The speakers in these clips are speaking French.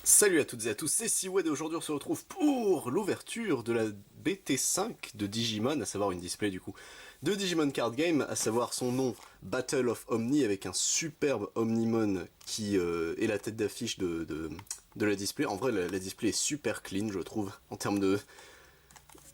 Salut à toutes et à tous, c'est Siwed et aujourd'hui on se retrouve pour l'ouverture de la BT5 de Digimon, à savoir une display du coup, de Digimon Card Game, à savoir son nom Battle of Omni avec un superbe Omnimon qui est la tête d'affiche de la display. En vrai la display est super clean je trouve, en termes de...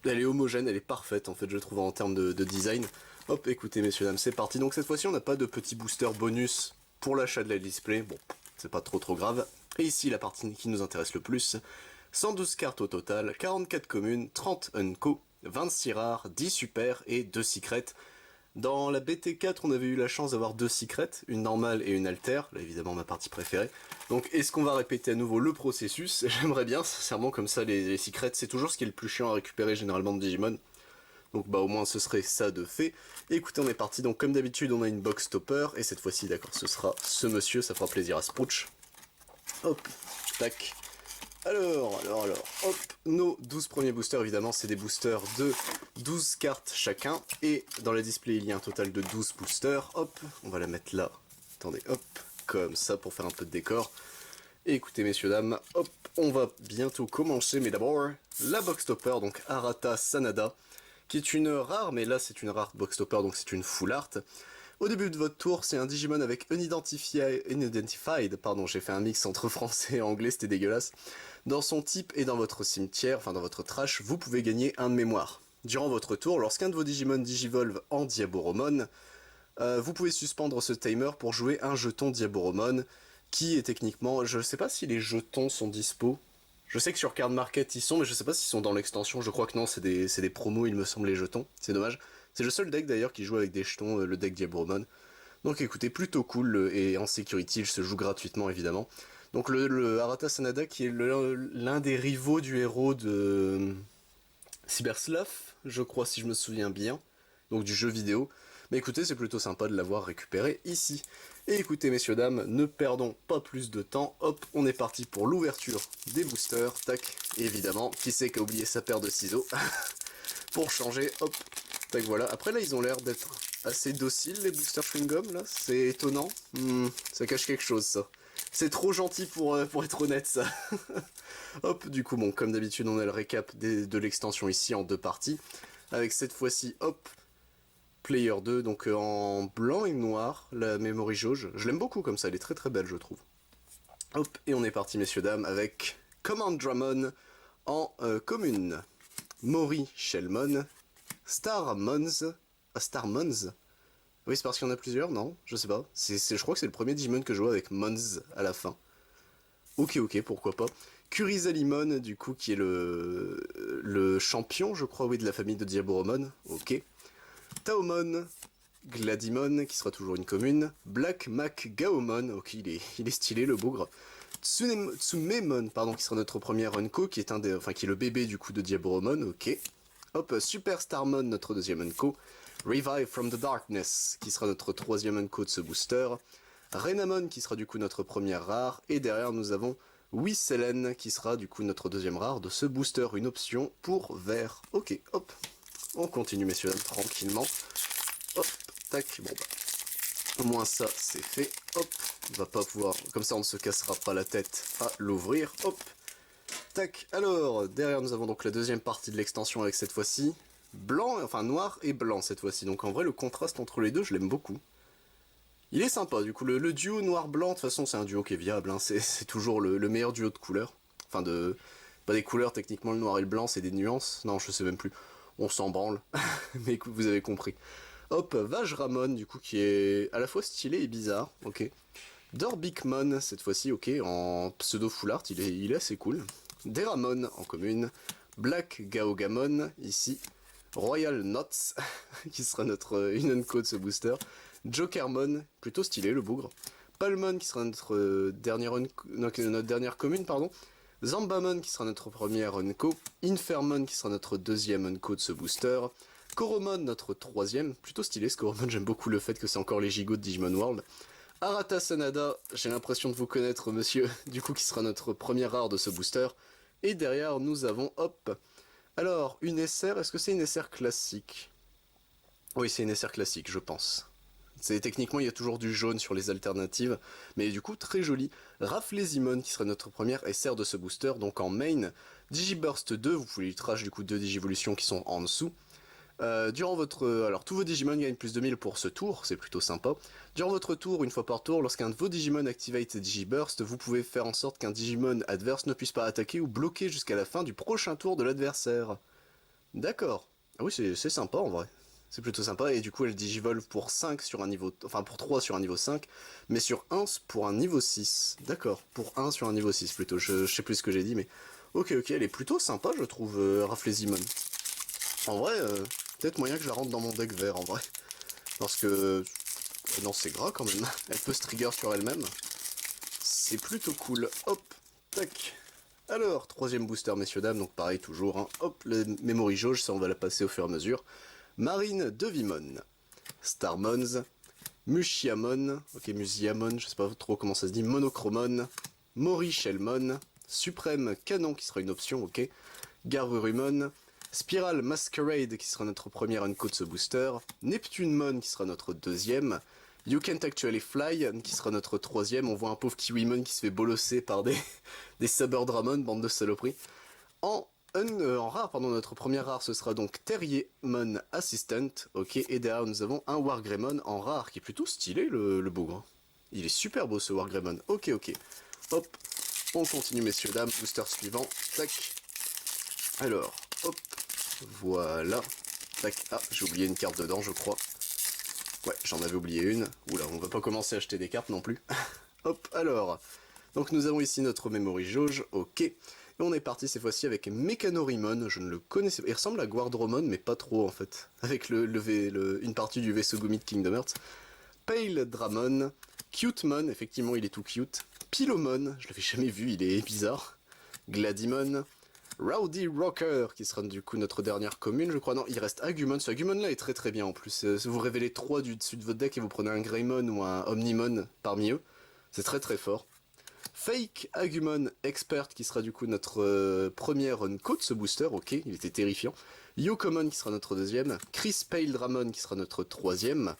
Elle est homogène, elle est parfaite en fait je trouve en termes de design. Hop, écoutez messieurs dames, c'est parti. Donc cette fois-ci on n'a pas de petit booster bonus pour l'achat de la display, bon, c'est pas trop grave. Et ici la partie qui nous intéresse le plus, 112 cartes au total, 44 communes, 30 unco, 26 rares, 10 super et 2 secrets. Dans la BT4 on avait eu la chance d'avoir 2 secrets, une normale et une alter, là évidemment ma partie préférée. Donc est-ce qu'on va répéter à nouveau le processus? J'aimerais bien, sincèrement, comme ça les secrets c'est toujours ce qui est le plus chiant à récupérer généralement de Digimon. Donc bah au moins ce serait ça de fait. Et écoutez on est parti, donc comme d'habitude on a une box stopper, et cette fois-ci d'accord ce sera ce monsieur, ça fera plaisir à Sprouch. Hop, tac. Alors, hop, nos 12 premiers boosters, évidemment, c'est des boosters de 12 cartes chacun, et dans la display, il y a un total de 12 boosters, hop, on va la mettre là, attendez, hop, comme ça, pour faire un peu de décor. Et écoutez, messieurs, dames, hop, on va bientôt commencer, mais d'abord, la box topper, donc Arata Sanada, qui est une rare, mais là, c'est une rare box topper, donc c'est une full art. Au début de votre tour, c'est un Digimon avec Unidentified, pardon, j'ai fait un mix entre français et anglais, c'était dégueulasse. Dans son type et dans votre cimetière, enfin dans votre trash, vous pouvez gagner un de mémoire. Durant votre tour, lorsqu'un de vos Digimon digivolve en Diaboromon, vous pouvez suspendre ce timer pour jouer un jeton Diaboromon, qui est techniquement, je sais pas si les jetons sont dispo. Je sais que sur Card Market ils sont, mais je sais pas s'ils sont dans l'extension, je crois que non, c'est des promos il me semble les jetons, c'est dommage. C'est le seul deck d'ailleurs qui joue avec des jetons, le deck Diaboromon. Donc écoutez, plutôt cool, et en security il se joue gratuitement évidemment. Donc le Arata Sanada qui est l'un des rivaux du héros de Cybersluff, je crois si je me souviens bien, donc du jeu vidéo. Mais écoutez, c'est plutôt sympa de l'avoir récupéré ici. Et écoutez messieurs dames, ne perdons pas plus de temps, hop, on est parti pour l'ouverture des boosters, tac, et évidemment, qui c'est qui a oublié sa paire de ciseaux pour changer, hop, tac voilà. Après là ils ont l'air d'être assez dociles les boosters chewing-gum là, c'est étonnant, ça cache quelque chose ça. C'est trop gentil pour être honnête ça. Hop, du coup bon, comme d'habitude on a le récap de l'extension ici en deux parties, avec cette fois-ci, hop, Player 2, donc en blanc et noir, la memory jauge, je l'aime beaucoup comme ça, elle est très belle je trouve. Hop, et on est parti messieurs dames avec Commandramon en commune, Mori Shellmon, Starmons, Starmons. Oui, c'est parce qu'il y en a plusieurs, non? Je sais pas. Je crois que c'est le premier Digimon que je vois avec Mons à la fin. Ok, pourquoi pas. Kurizalimon, du coup, qui est le champion, je crois, oui, de la famille de Diaboromon. Ok. Taomon, Gladimon, qui sera toujours une commune. Black Mac Gaomon, ok, il est stylé, le bougre. Tsumemon, pardon, qui sera notre première Unco, qui est qui est le bébé, du coup, de Diaboromon, ok. Hop, Superstarmon, notre deuxième Unco. Revive from the Darkness, qui sera notre troisième Unco de ce booster. Renamon, qui sera du coup notre première rare. Et derrière, nous avons Wisselen, qui sera du coup notre deuxième rare de ce booster. Une option pour vert. Ok, hop. On continue, messieurs, dames, tranquillement. Hop, tac, bon bah. Au moins ça, c'est fait. Hop, on va pas pouvoir... Comme ça, on ne se cassera pas la tête à l'ouvrir. Hop. Tac, alors, derrière nous avons donc la deuxième partie de l'extension avec cette fois-ci blanc, enfin noir et blanc cette fois-ci. Donc en vrai, le contraste entre les deux, je l'aime beaucoup. Il est sympa, du coup, le duo noir-blanc, de toute façon, c'est un duo qui est viable, hein. C'est toujours le meilleur duo de couleurs. Enfin, pas des couleurs, techniquement, le noir et le blanc, c'est des nuances. Non, je sais même plus. On s'en branle. Mais écoute, vous avez compris. Hop, Vajramon, du coup, qui est à la fois stylé et bizarre, ok. Dorbikmon, cette fois-ci, ok, en pseudo full art, il est assez cool. Deramon en commune, Black Gaogamon ici, Royal Knots qui sera une unco de ce booster, Jokermon, plutôt stylé le bougre, Palmon qui sera notre dernière commune, pardon, Zambamon qui sera notre première unco, Infermon qui sera notre deuxième unco de ce booster, Koromon notre troisième, plutôt stylé ce Koromon, j'aime beaucoup le fait que c'est encore les gigots de Digimon World. Arata Sanada, j'ai l'impression de vous connaître monsieur, du coup qui sera notre première rare de ce booster. Et derrière nous avons, hop, alors une SR, est-ce que c'est une SR classique? Oui c'est une SR classique je pense. Techniquement, il y a toujours du jaune sur les alternatives, mais du coup, très joli. Raflésimon, qui sera notre première SR de ce booster, donc en main. Digiburst 2, vous pouvez lui trash du coup 2 Digivolutions qui sont en dessous. Durant votre... alors, tous vos Digimon gagnent plus de 1000 pour ce tour, c'est plutôt sympa. Durant votre tour, une fois par tour, lorsqu'un de vos Digimon activate Digiburst, vous pouvez faire en sorte qu'un Digimon adverse ne puisse pas attaquer ou bloquer jusqu'à la fin du prochain tour de l'adversaire. D'accord. Ah oui, c'est sympa en vrai. C'est plutôt sympa, et du coup elle digivolve pour 5 sur un niveau... Enfin pour 3 sur un niveau 5, mais sur 1 pour un niveau 6. D'accord, pour 1 sur un niveau 6 plutôt, je sais plus ce que j'ai dit, mais... Ok, elle est plutôt sympa je trouve, Raflésimon. En vrai, peut-être moyen que je la rentre dans mon deck vert en vrai. Parce que... non, c'est gras quand même. Elle peut se trigger sur elle-même. C'est plutôt cool. Hop, tac. Alors, troisième booster, messieurs, dames, donc pareil toujours. Hein. Hop, le memory jauge, ça on va la passer au fur et à mesure. Marine Devimon. Starmons. Mushiamon. Ok, Musiamon, je sais pas trop comment ça se dit. Monochromon. Morishellmon. Suprême Canon, qui sera une option, ok. Garurumon. Spiral Masquerade, qui sera notre première unco de ce booster. Neptunemon, qui sera notre deuxième. You Can't Actually Fly, qui sera notre troisième. On voit un pauvre Kiwimon qui se fait bolosser par des Saberdramon, bande de saloperies. En rare, pardon, notre première rare, ce sera donc Terriermon Assistant. Ok, et derrière, nous avons un Wargreymon en rare, qui est plutôt stylé, le bougre. Il est super beau, ce Wargreymon. Ok. Hop, on continue, messieurs, dames. Booster suivant. Tac. Alors, hop. Voilà. Tac. Ah, j'ai oublié une carte dedans, je crois. Ouais, j'en avais oublié une. Oula, on va pas commencer à acheter des cartes non plus. Hop, alors. Donc nous avons ici notre memory jauge, ok. Et on est parti cette fois-ci avec Mechanorimon, je ne le connaissais pas. Il ressemble à Guardromon, mais pas trop en fait. Avec une partie du vaisseau Gumi de Kingdom Hearts. Pale Dramon, Cutemon, effectivement il est tout cute. Pilomon, je l'avais jamais vu, il est bizarre. Gladimon. Rowdy Rocker, qui sera du coup notre dernière commune, je crois. Non, il reste Agumon. Ce Agumon là est très bien en plus. Vous révélez 3 du dessus de votre deck et vous prenez un Greymon ou un Omnimon parmi eux. C'est très fort. Fake Agumon Expert, qui sera du coup notre première unco de ce booster. Ok, il était terrifiant. Yokomon, qui sera notre deuxième. Chris Pale Dramon, qui sera notre troisième.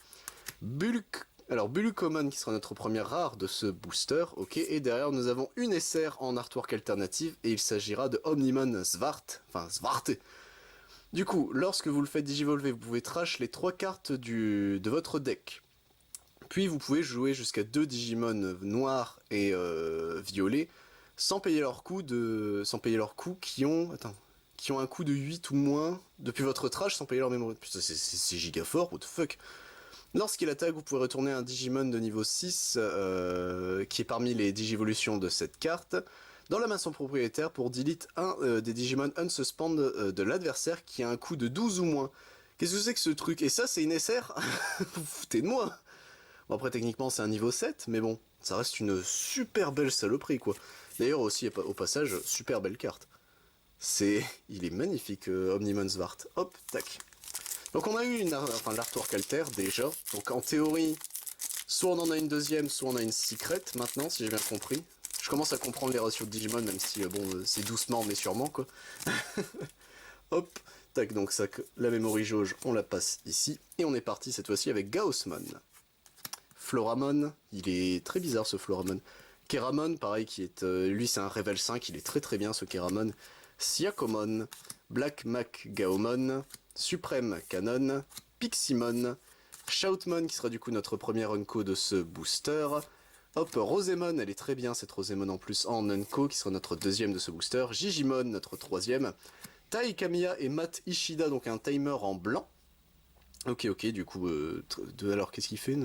Bulukomon, qui sera notre première rare de ce booster, ok, et derrière nous avons une SR en artwork alternative, et il s'agira de Omnimon Svart, enfin Svart. Du coup, lorsque vous le faites digivolver, vous pouvez trash les 3 cartes de votre deck. Puis vous pouvez jouer jusqu'à 2 Digimon noirs et violets, sans payer leur coût qui ont un coût de 8 ou moins, depuis votre trash, sans payer leur mémoire. Putain, c'est giga fort, what the fuck. Lorsqu'il attaque, vous pouvez retourner un Digimon de niveau 6, qui est parmi les Digivolutions de cette carte, dans la main de son propriétaire pour delete un des Digimon unsuspend de l'adversaire qui a un coût de 12 ou moins. Qu'est-ce que c'est que ce truc? Et ça, c'est une SR? Vous foutez de moi. Bon, après, techniquement, c'est un niveau 7, mais bon, ça reste une super belle saloperie, quoi. D'ailleurs, aussi, au passage, super belle carte. Il est magnifique, Omnimon Svart. Hop, tac. Donc on a eu l'artwork alter déjà, donc en théorie, soit on en a une deuxième, soit on a une secret maintenant, si j'ai bien compris. Je commence à comprendre les ratios de Digimon, même si c'est doucement mais sûrement quoi. Hop, tac, donc ça, la memory jauge, on la passe ici, et on est parti cette fois-ci avec Gaussmon. Floramon, il est très bizarre ce Floramon. Keramon, pareil, lui c'est un Revel 5, il est très bien ce Keramon. Siakomon, Black Mac Gaomon, Suprême Canon, Piximon, Shoutmon qui sera du coup notre première unco de ce booster. Hop, Rosemon, elle est très bien cette Rosemon en plus en unco qui sera notre deuxième de ce booster. Gigimon, notre troisième. Tai Kamiya et Matt Ishida, donc un timer en blanc. Ok, du coup, alors qu'est-ce qu'il fait?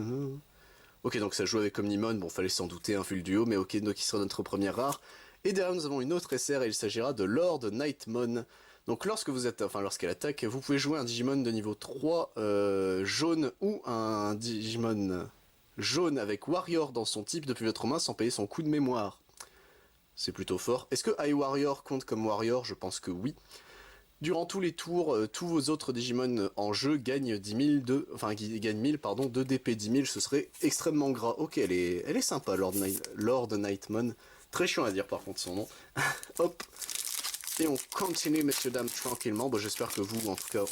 Ok, donc ça joue avec Omnimon, bon fallait s'en douter, un vu le duo, mais ok, donc qui sera notre première rare. Et derrière nous avons une autre SR et il s'agira de Lord Nightmon. Donc lorsqu'elle attaque, vous pouvez jouer un Digimon de niveau 3 jaune ou un Digimon jaune avec Warrior dans son type depuis votre main sans payer son coup de mémoire. C'est plutôt fort. Est-ce que iWarrior compte comme Warrior? Je pense que oui. Durant tous les tours, tous vos autres Digimon en jeu gagnent 10 000 gagnent 1000 de DP 10 000, ce serait extrêmement gras. Ok, elle est sympa, Lord Nightmon. Très chiant à dire par contre son nom. Hop. Et on continue, messieurs, dames, tranquillement. Bon, j'espère que vous, en tout cas,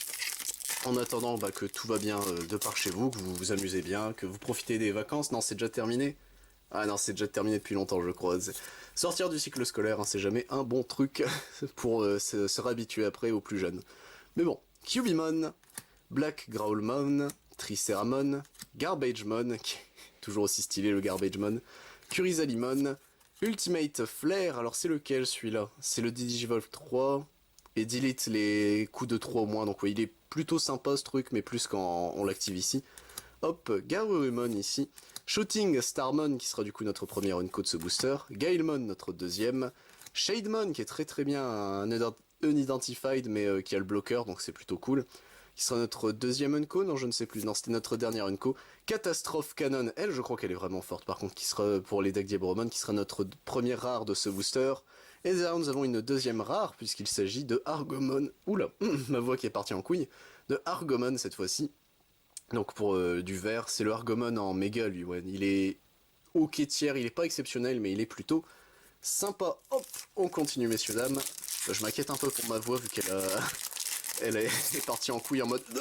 En attendant que tout va bien de par chez vous, que vous vous amusez bien, que vous profitez des vacances. Non, c'est déjà terminé? Ah non, c'est déjà terminé depuis longtemps, je crois. Sortir du cycle scolaire, hein, c'est jamais un bon truc pour se réhabituer après aux plus jeunes. Mais bon, Cubimon, Black Growlmon, Triceramon, Garbagemon, qui est toujours aussi stylé le Garbagemon, Curizalimon, Ultimate Flare, alors c'est lequel celui-là? C'est le Digivolve 3, et delete les coups de 3 au moins, donc oui, il est plutôt sympa ce truc, mais plus quand on l'active ici. Hop, Garurumon ici, Shooting Starmon qui sera du coup notre premier unco de ce booster, Gailmon notre deuxième, Shademon qui est très bien un unidentified mais qui a le bloqueur donc c'est plutôt cool, qui sera notre deuxième unco, non je ne sais plus, non c'était notre dernière unco, Catastrophe Cannon, elle je crois qu'elle est vraiment forte par contre, qui sera pour les decks Diaboromon, qui sera notre première rare de ce booster, et derrière nous avons une deuxième rare puisqu'il s'agit de Argomon, oula, ma voix qui est partie en couille, de Argomon cette fois-ci. Donc pour du vert, c'est le Argomon en méga lui, ouais. Il est ok tiers, il est pas exceptionnel, mais il est plutôt sympa. Hop, on continue messieurs dames. Je m'inquiète un peu pour ma voix vu qu'elle elle est partie en couille en mode non.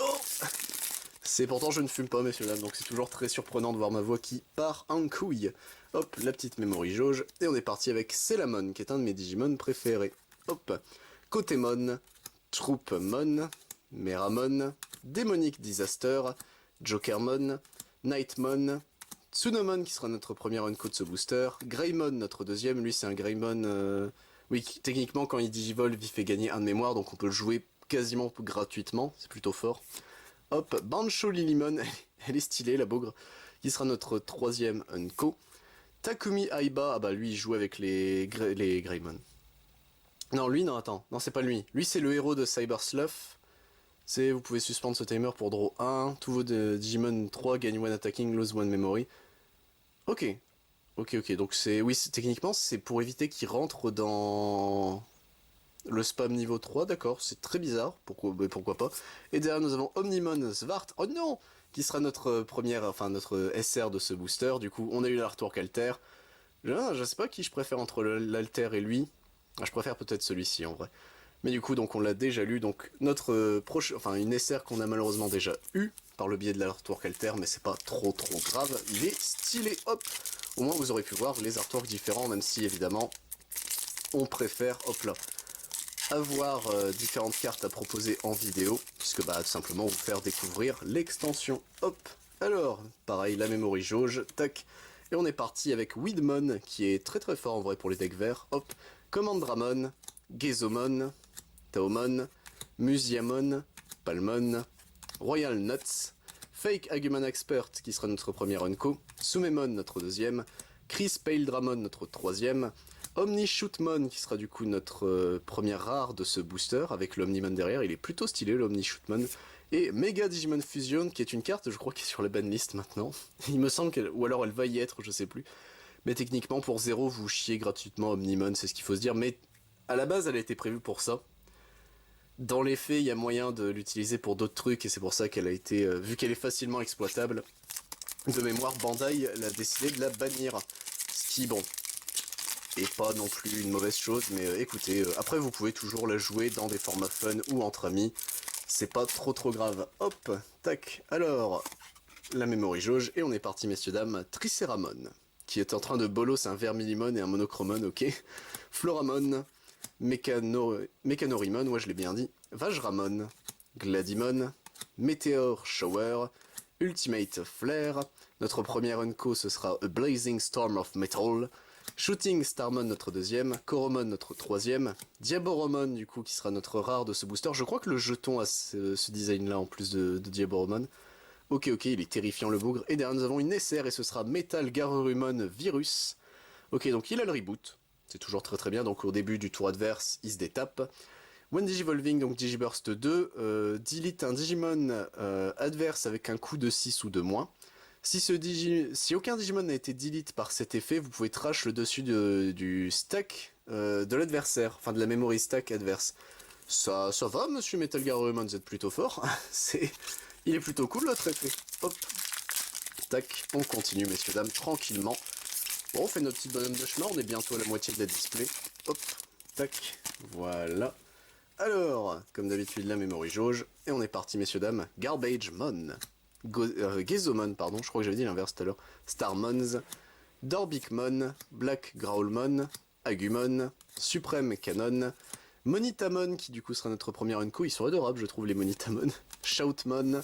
C'est pourtant je ne fume pas messieurs dames, donc c'est toujours très surprenant de voir ma voix qui part en couille. Hop, la petite memory jauge, et on est parti avec Celamon, qui est un de mes Digimon préférés. Hop, Kotemon, Troupmon, Meramon, Demonic Disaster, Jokermon, Nightmon, Tsunomon qui sera notre premier unco de ce booster, Greymon notre deuxième, lui c'est un Greymon, oui techniquement quand il digivolve il fait gagner un de mémoire donc on peut le jouer quasiment gratuitement, c'est plutôt fort. Hop, Bancho Lilimon, elle est stylée la bougre, qui sera notre troisième unco. Takumi Aiba, ah bah lui il joue avec les Greymon. Non lui non attends, non c'est pas lui, lui c'est le héros de Cyber Slough. C'est, vous pouvez suspendre ce timer pour draw 1, tous vos Digimon 3 gagne 1 attacking, lose 1 memory. Ok, donc c'est, oui, techniquement c'est pour éviter qu'il rentre dans le spam niveau 3, d'accord, c'est très bizarre, pourquoi pas. Et derrière nous avons Omnimon Svart, oh non, qui sera notre première, enfin notre SR de ce booster, du coup on a eu l'artwork alter. Je sais pas qui je préfère entre l'alter et lui, je préfère peut-être celui-ci en vrai. Mais du coup, donc on l'a déjà lu, donc notre enfin une SR qu'on a malheureusement déjà eu par le biais de l'artwork alter, mais c'est pas trop grave, il est stylé, hop. Au moins vous aurez pu voir les artworks différents, même si évidemment on préfère, hop là, avoir différentes cartes à proposer en vidéo, puisque bah tout simplement vous faire découvrir l'extension, hop. Alors, pareil, la memory jauge, tac, et on est parti avec Widmon, qui est très fort en vrai pour les decks verts, hop, Commandramon, Gezomon, Taomon, Musiamon, Palmon, Royal Nuts, Fake Agumon Expert qui sera notre premier unco, Sumemon notre deuxième, Chris Paledramon notre troisième, Omnishootmon qui sera du coup notre première rare de ce booster avec l'Omnimon derrière, il est plutôt stylé l'Omnishootmon, et Mega Digimon Fusion qui est une carte je crois qui est sur la banlist maintenant, il me semble qu'elle, ou alors elle va y être, je sais plus, mais techniquement pour 0 vous chiez gratuitement Omnimon, c'est ce qu'il faut se dire, mais à la base elle a été prévue pour ça. Dans les faits, il y a moyen de l'utiliser pour d'autres trucs, et c'est pour ça qu'elle a été, vu qu'elle est facilement exploitable, de mémoire, Bandai a décidé de la bannir. Ce qui, bon, est pas non plus une mauvaise chose, mais écoutez, après vous pouvez toujours la jouer dans des formats fun ou entre amis, c'est pas trop grave. Hop, tac, alors, la memory jauge, et on est parti messieurs dames, Triceramon, qui est en train de bolos un Vermilimon et un Monochromon, ok, Floramon, Mécanorimon, ouais je l'ai bien dit, Vajramon, Gladimon, Meteor Shower, Ultimate Flare, notre première unco ce sera A Blazing Storm of Metal, Shooting Starmon notre deuxième, Koromon notre troisième, Diaboromon du coup qui sera notre rare de ce booster, je crois que le jeton a ce design là en plus de Diaboromon. Ok, il est terrifiant le bougre, et derrière nous avons une SR et ce sera Metal Garurumon Virus. Ok, donc il a le reboot. C'est toujours très bien, donc au début du tour adverse, il se détape. When Digivolving, donc Digiburst 2, delete un Digimon adverse avec un coup de 6 ou de moins. Si aucun Digimon n'a été delete par cet effet, vous pouvez trash le dessus du stack de l'adversaire, enfin de la memory stack adverse. Ça va, monsieur Metal Garurumon, vous êtes plutôt fort. Il est plutôt cool votre effet. Hop, tac, on continue messieurs dames, tranquillement. Bon, on fait notre petit bonhomme de chemin, on est bientôt à la moitié de la display. Hop, tac, voilà. Alors, comme d'habitude, la memory jauge, et on est parti, messieurs, dames. Garbagemon, Gezomon, pardon, je crois que j'avais dit l'inverse tout à l'heure. Starmons, Dorbicmon, Black Growlmon, Agumon, Supreme Canon, Monitamon, qui du coup sera notre premier Unco, ils sont adorables, je trouve, les Monitamon. Shoutmon,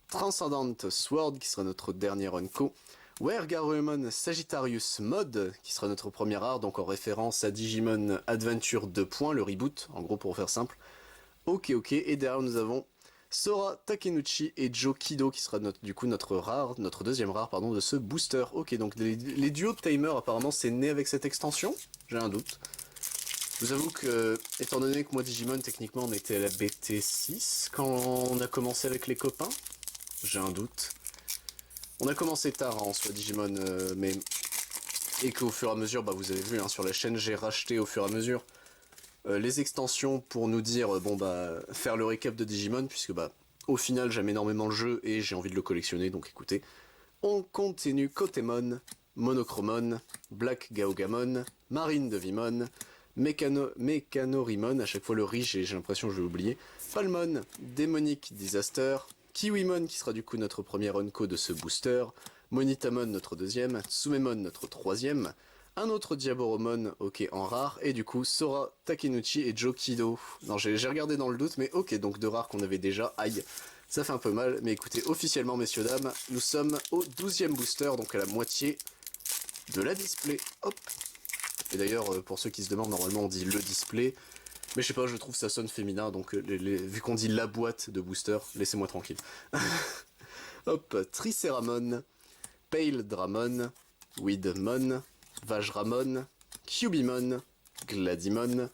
Transcendant Sword, qui sera notre dernier Unco. Wergarurumon Sagittarius Mod, qui sera notre premier art, donc en référence à Digimon Adventure 2. Le reboot, en gros pour faire simple. Ok, et derrière nous avons Sora Takenuchi et Joe Kido, qui sera du coup notre deuxième rare pardon, de ce booster. Ok, donc les duos de timer apparemment c'est né avec cette extension, j'ai un doute. Je vous avoue que, étant donné que moi Digimon techniquement on était à la BT6 quand on a commencé avec les copains, j'ai un doute. On a commencé tard en soi Digimon, mais... Et qu'au fur et à mesure, bah vous avez vu, hein, sur la chaîne, j'ai racheté au fur et à mesure les extensions pour nous dire, bon bah, faire le récap de Digimon, puisque bah, au final, j'aime énormément le jeu et j'ai envie de le collectionner, donc écoutez. On continue Kotemon, Monochromon, Black Gaogamon, Marine de Vimon, Mechanorimon, à chaque fois le riche, j'ai l'impression que je vais l'oublier, Palmon, Demonic Disaster, Kiwimon qui sera du coup notre premier Unco de ce booster, Monitamon notre deuxième, Tsumemon notre troisième, un autre Diaboromon, ok, en rare, et du coup Sora Takenuchi et Joe Kido. Non, j'ai regardé dans le doute, mais ok, donc deux rares qu'on avait déjà, aïe, ça fait un peu mal, mais écoutez, officiellement messieurs dames, nous sommes au 12e booster, donc à la moitié de la display, hop. Et d'ailleurs, pour ceux qui se demandent, normalement on dit le display, mais je sais pas, je trouve ça sonne féminin, donc vu qu'on dit la boîte de booster, laissez-moi tranquille. Hop, Triceramon, Pale Dramon, Widmon, Vajramon, Cubimon, Gladimon,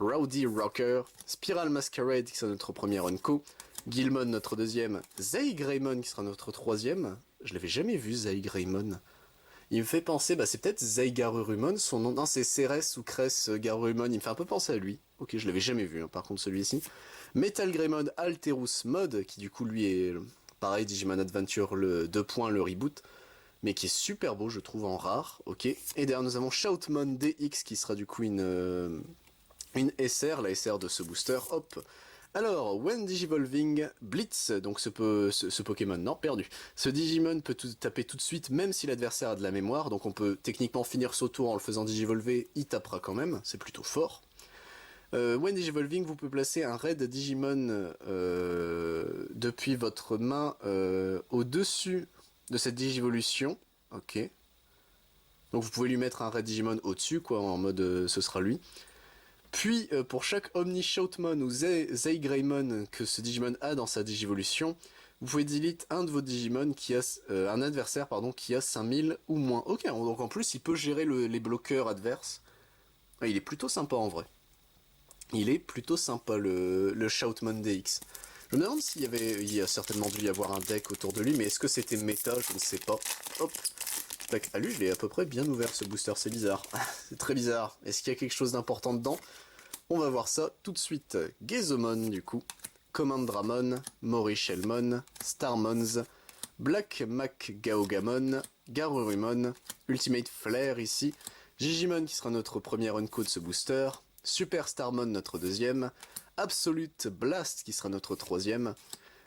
Rowdy Rocker, Spiral Masquerade qui sera notre premier Unco, Gilmon notre deuxième, Zaigreymon qui sera notre troisième. Je l'avais jamais vu Zaigreymon. Il me fait penser, bah c'est peut-être Zaigarurumon, son nom, non c'est Ceres ou Cress Garurumon, il me fait un peu penser à lui. Ok, je l'avais jamais vu, hein, par contre celui-ci. Metal Greymon Alterus Mod, qui du coup lui est pareil, Digimon Adventure le 2. Le reboot, mais qui est super beau je trouve en rare, ok. Et derrière nous avons Shoutmon DX qui sera du coup une SR, la SR de ce booster, hop. Alors, when Digivolving, Blitz, donc ce Pokémon, non, perdu. Ce Digimon peut taper tout de suite, même si l'adversaire a de la mémoire, donc on peut techniquement finir son tour en le faisant Digivolver, il tapera quand même, c'est plutôt fort. When Digivolving, vous pouvez placer un raid Digimon depuis votre main au-dessus de cette Digivolution, ok. Donc vous pouvez lui mettre un raid Digimon au-dessus, quoi, en mode ce sera lui. Puis, pour chaque Omni Shoutmon ou Zaigreymon que ce Digimon a dans sa Digivolution, vous pouvez delete un de vos Digimon qui a un adversaire pardon, qui a 5000 ou moins. Ok, donc en plus il peut gérer les bloqueurs adverses. Ah, il est plutôt sympa en vrai. Il est plutôt sympa le Shoutmon DX. Je me demande il y a certainement dû y avoir un deck autour de lui, mais est-ce que c'était méta? Je ne sais pas. Hop. Tac. Ah lui, je l'ai à peu près bien ouvert ce booster, c'est bizarre. C'est très bizarre. Est-ce qu'il y a quelque chose d'important dedans? On va voir ça tout de suite. Gezomon du coup, Commandramon, Morishelmon, Starmons, Black Mac Gaogamon, Garurumon, Ultimate Flare ici, Gigimon qui sera notre premier Unco de ce booster, Super Starmon notre deuxième, Absolute Blast qui sera notre troisième,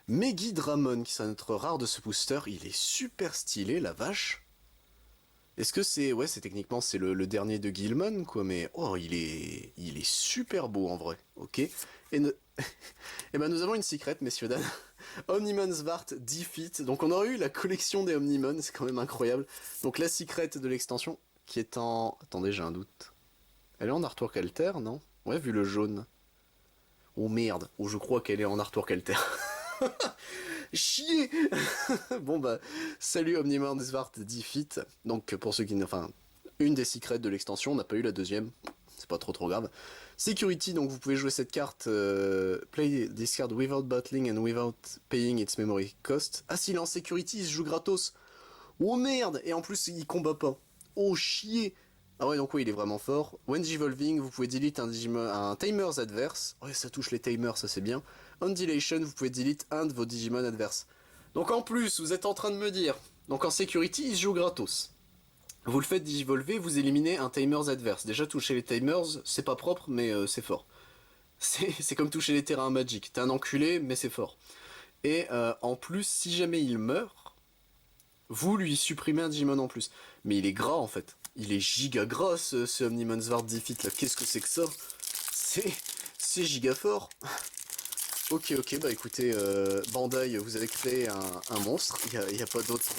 Megidramon qui sera notre rare de ce booster, il est super stylé la vache. Est-ce que c'est... Ouais, c'est techniquement c'est le dernier de Gilmon, quoi, mais... Oh, il est super beau, en vrai, ok. Et, et ben nous avons une secret, messieurs, dames. Omnimon Svart Defeat. Donc on aurait eu la collection des Omnimon, c'est quand même incroyable. Donc la secret de l'extension, qui est en... Attendez, j'ai un doute. Elle est en artwork alter, non? Ouais, vu le jaune. Oh merde, oh je crois qu'elle est en artwork alter. Chier. Bon bah, salut Omnimon Svart Defeat. Donc pour ceux qui... Enfin, une des secrets de l'extension, on n'a pas eu la deuxième. C'est pas trop grave. Security, donc vous pouvez jouer cette carte, play this card without battling and without paying its memory cost. Ah si, en Security, il se joue gratos. Oh merde. Et en plus, il combat pas. Oh chier. Ah ouais, donc oui, il est vraiment fort. When Digivolving, vous pouvez delete un Timers adverse. Ouais, ça touche les Timers, ça c'est bien. On Dilation, vous pouvez delete un de vos Digimon adverses. Donc en plus, vous êtes en train de me dire, donc en Security, il se joue gratos. Vous le faites Digivolver, vous éliminez un Timers adverse. Déjà, toucher les Timers, c'est pas propre, mais c'est fort. C'est comme toucher les terrains Magic. T'es un enculé, mais c'est fort. Et en plus, si jamais il meurt, vous lui supprimez un Digimon en plus. Mais il est gras en fait. Il est giga gras ce Omnimon Zwardifit là. Qu'est-ce que c'est que ça? C'est... C'est giga fort. Ok, ok, bah écoutez, Bandai, vous avez créé un monstre. Il y a pas d'autre...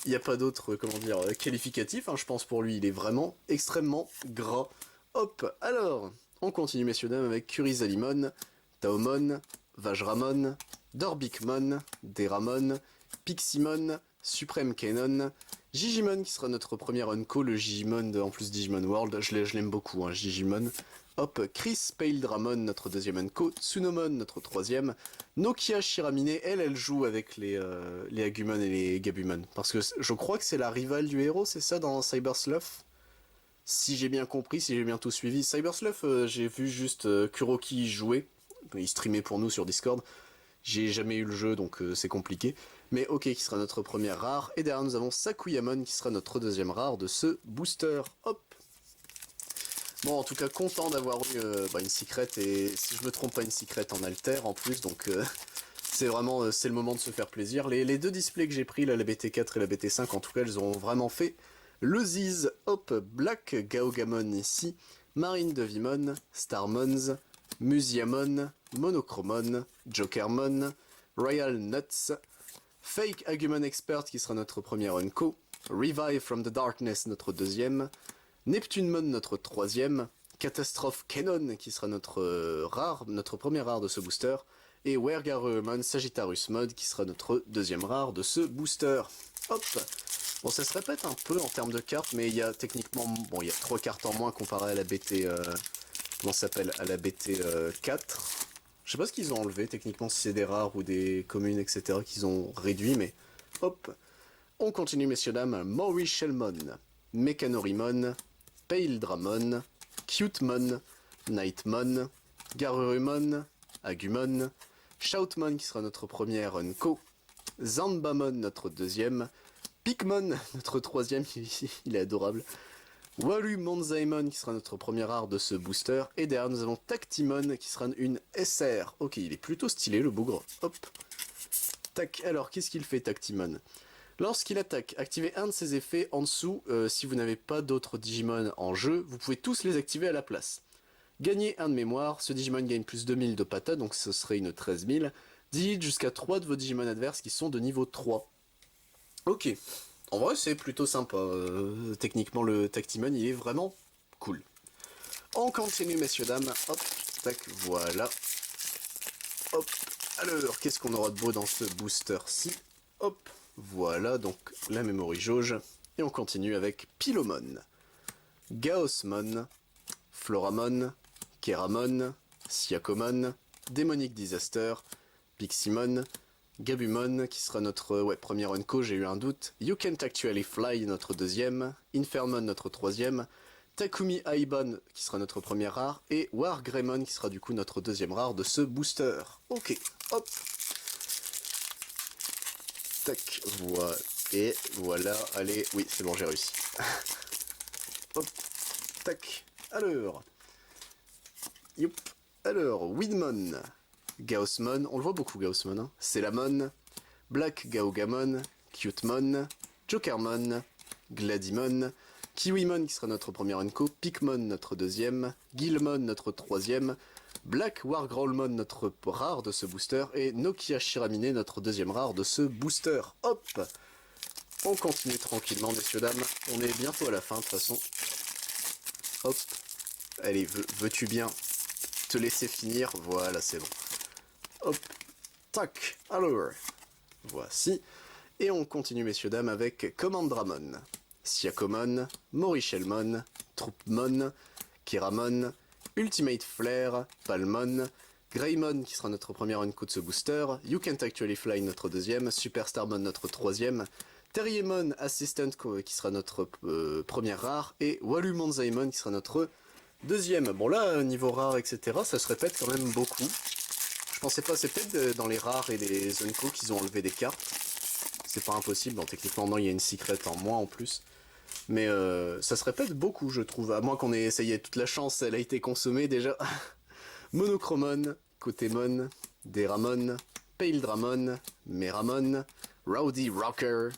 Il n'y a pas d'autre, comment dire, qualificatif, hein, je pense pour lui. Il est vraiment extrêmement gras. Hop, alors, on continue, messieurs, dames, avec Kurizalimon, Taomon, Vajramon, Dorbikmon, Deramon, Piximon, Supreme Canon, Gigimon qui sera notre premier Unco, le Gigimon en plus Digimon World, je l'aime beaucoup, hein, Gigimon. Hop, Chris Paildramon, notre deuxième Unco, Tsunomon, notre troisième, Nokia Shiramine, elle joue avec les Agumon et les Gabumon, parce que je crois que c'est la rivale du héros, c'est ça, dans Cyber Slough? Si j'ai bien compris, si j'ai bien tout suivi. Cyber Slough, j'ai vu juste Kuroki y jouer, il streamait pour nous sur Discord, j'ai jamais eu le jeu, donc c'est compliqué. Mais ok, qui sera notre première rare. Et derrière, nous avons Sakuyamon, qui sera notre deuxième rare de ce booster. Hop. Bon, en tout cas, content d'avoir eu une secret. Et si je me trompe pas, une secret en alter en plus. Donc, c'est vraiment c'est le moment de se faire plaisir. Les deux displays que j'ai pris, là, la BT4 et la BT5, en tout cas, elles ont vraiment fait le ziz. Hop, Black Gaogamon ici. Marine Devimon, Starmons, Musiamon, Monochromon, Jokermon, Royal Nuts, Fake Agumon Expert qui sera notre premier Unco, Revive from the Darkness notre deuxième, Neptunemon notre troisième, Catastrophe Canon qui sera notre première rare de ce booster, et Wergarurumon Sagittarius Mode qui sera notre deuxième rare de ce booster. Hop. Bon, ça se répète un peu en termes de cartes, mais il y a techniquement, bon, il y a 3 cartes en moins comparé à la BT, comment ça s'appelle, à la BT 4. Je sais pas ce qu'ils ont enlevé, techniquement, si c'est des rares ou des communes, etc., qu'ils ont réduit, mais hop. On continue, messieurs, dames. Morishellmon, Mechanorimon, Paildramon, Cutemon, Nightmon, Garurumon, Agumon, Shoutmon, qui sera notre première Unco, Zanbamon, notre deuxième, Pikmon, notre troisième, il est adorable, Walu Monzaemon qui sera notre première rare de ce booster, et derrière nous avons Tactimon qui sera une SR. Ok, il est plutôt stylé le bougre. Hop. Tac, alors qu'est-ce qu'il fait Tactimon? Lorsqu'il attaque, activez un de ses effets en dessous. Si vous n'avez pas d'autres Digimon en jeu, vous pouvez tous les activer à la place. Gagnez un de mémoire, ce Digimon gagne plus 2000 de pata, donc ce serait une 13000. Digite jusqu'à 3 de vos Digimon adverses qui sont de niveau 3. Ok. En vrai, c'est plutôt sympa. Techniquement, le Tactimon, il est vraiment cool. On continue, messieurs, dames. Hop, tac, voilà. Hop. Alors, qu'est-ce qu'on aura de beau dans ce booster-ci? Hop, voilà, donc la memory jauge. Et on continue avec Pilomon, Gaosmon, Floramon, Keramon, Siakomon, Demonic Disaster, Piximon, Gabumon, qui sera notre premier Unco, j'ai eu un doute. You Can't Actually Fly, notre deuxième. Infermon, notre troisième. Takumi Aibon, qui sera notre première rare. Et Wargreymon, qui sera du coup notre deuxième rare de ce booster. Ok, hop. Tac, voilà. Et voilà, allez, oui, c'est bon, j'ai réussi. Hop, tac, alors. Youp, alors, Widmon. Gaosmon, on le voit beaucoup Gaosmon, hein. Celamon, Black Gaogamon, Cutemon, Jokermon, Gladimon, Kiwimon qui sera notre premier Unco, Pikmon notre deuxième, Guilmon notre troisième, Black Wargrowlmon notre rare de ce booster, et Nokia Shiramine notre deuxième rare de ce booster. Hop. On continue tranquillement, messieurs, dames, on est bientôt à la fin de toute façon. Hop. Allez, veux-tu bien te laisser finir? Voilà, c'est bon. Hop, tac, alors, voici. Et on continue, messieurs, dames, avec Commandramon, Siakomon, Morishellmon, Troupmon, Keramon, Ultimate Flare, Palmon, Greymon, qui sera notre premier Unco de ce booster, You Can't Actually Fly, notre deuxième, Superstarmon, notre troisième, Terriermon Assistant, qui sera notre première rare, et Walu Monzaemon, qui sera notre deuxième. Bon là, niveau rare, etc., ça se répète quand même beaucoup. Je pensais pas, c'est peut-être dans les rares et les Unco qu'ils ont enlevé des cartes. C'est pas impossible, bon, techniquement non, il y a une secret en moins en plus. Mais ça se répète beaucoup, je trouve. À moins qu'on ait essayé toute la chance, elle a été consommée déjà. Monochromon, Kotemon, Deramon, Paildramon, Meramon, Rowdy Rocker,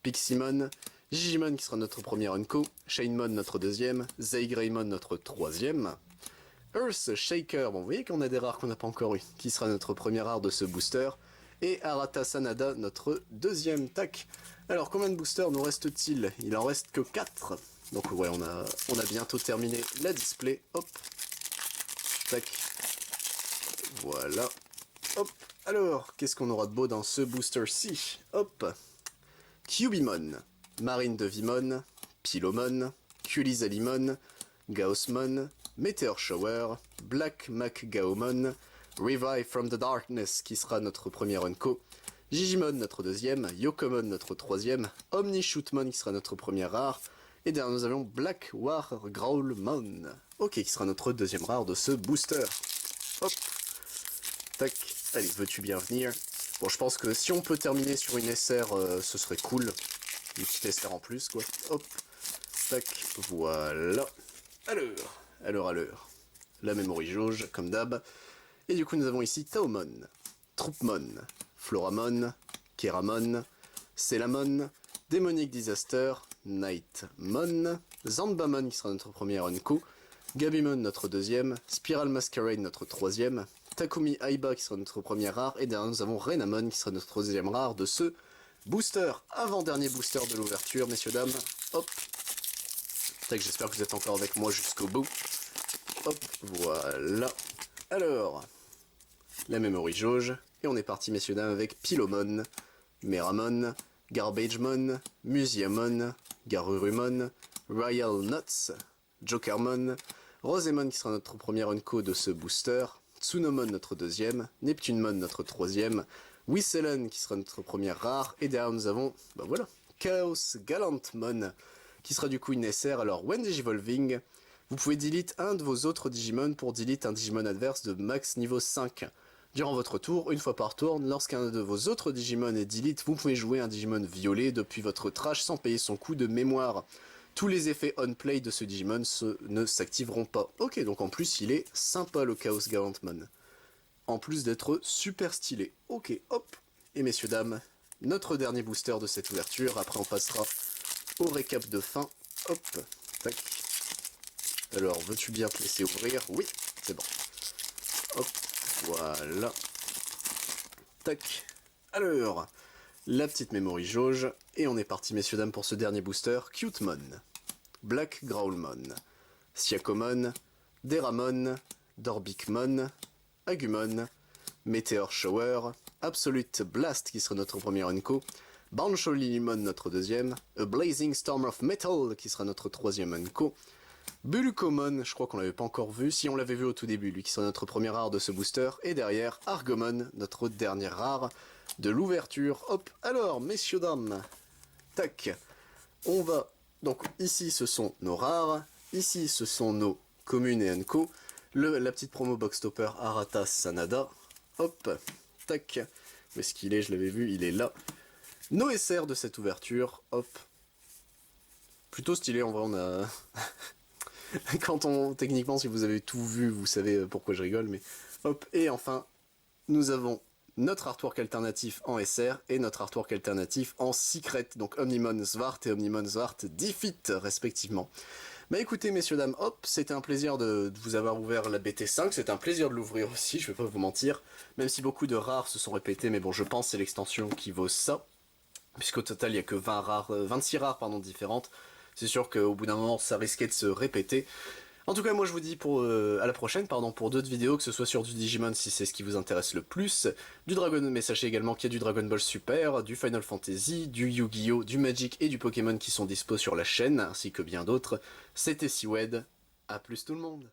Piximon, Gigimon qui sera notre premier Unco, Shanemon notre deuxième, Zaygreymon notre troisième, Earth Shaker, bon vous voyez qu'on a des rares qu'on n'a pas encore eu, qui sera notre premier rare de ce booster, et Arata Sanada notre deuxième. Tac. Alors combien de boosters nous reste-t-il? Il en reste que 4. Donc ouais, on a bientôt terminé la display. Hop. Tac. Voilà. Hop. Alors, qu'est-ce qu'on aura de beau dans ce booster-ci? Hop. Cubimon, Marine de Vimon, Pilomon, Culizalimon, Gaussmon, Meteor Shower, Black Mac Gaomon, Revive from the Darkness qui sera notre premier Unco, Gigimon notre deuxième, Yokomon notre troisième, Omnishootmon qui sera notre premier rare, et derrière nous avons Black War Growlmon, ok, qui sera notre deuxième rare de ce booster. Hop, tac, allez, veux-tu bien venir? Bon, je pense que si on peut terminer sur une SR, ce serait cool. Une petite SR en plus, quoi. Hop, tac, voilà. Alors. La memory jauge, comme d'hab. Et du coup, nous avons ici Taomon, Troupmon, Floramon, Keramon, Celamon, Demonic Disaster, Nightmon, Zanbamon qui sera notre premier Unco, Gabimon notre deuxième, Spiral Masquerade notre troisième, Takumi Aiba qui sera notre premier rare, et derrière nous avons Renamon qui sera notre deuxième rare de ce booster. Avant-dernier booster de l'ouverture, messieurs, dames. Hop. Tac, j'espère que vous êtes encore avec moi jusqu'au bout. Hop, voilà. Alors, la memory jauge, et on est parti, messieurs, dames, avec Pilomon, Meramon, Garbagemon, Museumon, Garurumon, Royal Nuts, Jokermon, Rosemon qui sera notre premier Unco de ce booster, Tsunomon notre deuxième, Neptunemon notre troisième, Whistlen qui sera notre première rare, et derrière nous avons, bah voilà, Chaos Gallantmon qui sera du coup une SR. Alors, when Digivolving, vous pouvez delete un de vos autres Digimon pour delete un Digimon adverse de max niveau 5. Durant votre tour, une fois par tour, lorsqu'un de vos autres Digimon est delete, vous pouvez jouer un Digimon violet depuis votre trash sans payer son coût de mémoire. Tous les effets on-play de ce Digimon ne s'activeront pas. Ok, donc en plus il est sympa le Chaos Gallantmon. En plus d'être super stylé. Ok, hop. Et messieurs, dames, notre dernier booster de cette ouverture. Après on passera au récap de fin. Hop, tac. Alors, veux-tu bien te laisser ouvrir? Oui, c'est bon. Hop, voilà. Tac. Alors, la petite memory jauge. Et on est parti, messieurs, dames, pour ce dernier booster. Cutemon, Black Growlmon, Siakomon, Deramon, Dorbicmon, Agumon, Meteor Shower, Absolute Blast qui sera notre premier Unco, Bansholilimon notre deuxième, A Blazing Storm of Metal qui sera notre troisième Unco, Bulukomon, je crois qu'on l'avait pas encore vu, si on l'avait vu au tout début, lui qui sera notre premier rare de ce booster, et derrière Argomon, notre dernier rare de l'ouverture. Hop, alors messieurs dames, tac, on va, donc ici ce sont nos rares, ici ce sont nos communes et Unco, la petite promo box topper Arata Sanada, hop, tac, où est-ce qu'il est? Je l'avais vu, il est là. Nos SR de cette ouverture, hop, plutôt stylé en vrai, on a... Techniquement, si vous avez tout vu, vous savez pourquoi je rigole, mais hop, et enfin, nous avons notre artwork alternatif en SR et notre artwork alternatif en secret, donc Omnimon Zwart et Omnimon Zwart Defeat respectivement. Bah écoutez messieurs dames, hop, c'était un plaisir de vous avoir ouvert la BT5, c'était un plaisir de l'ouvrir aussi, je vais pas vous mentir, même si beaucoup de rares se sont répétés, mais bon je pense que c'est l'extension qui vaut ça, puisqu'au total il n'y a que 26 rares différentes, c'est sûr qu'au bout d'un moment ça risquait de se répéter. En tout cas, moi je vous dis à la prochaine, pour d'autres vidéos, que ce soit sur du Digimon si c'est ce qui vous intéresse le plus, du Dragon, mais sachez également qu'il y a du Dragon Ball Super, du Final Fantasy, du Yu-Gi-Oh, du Magic et du Pokémon qui sont dispo sur la chaîne, ainsi que bien d'autres. C'était Siwed, à plus tout le monde.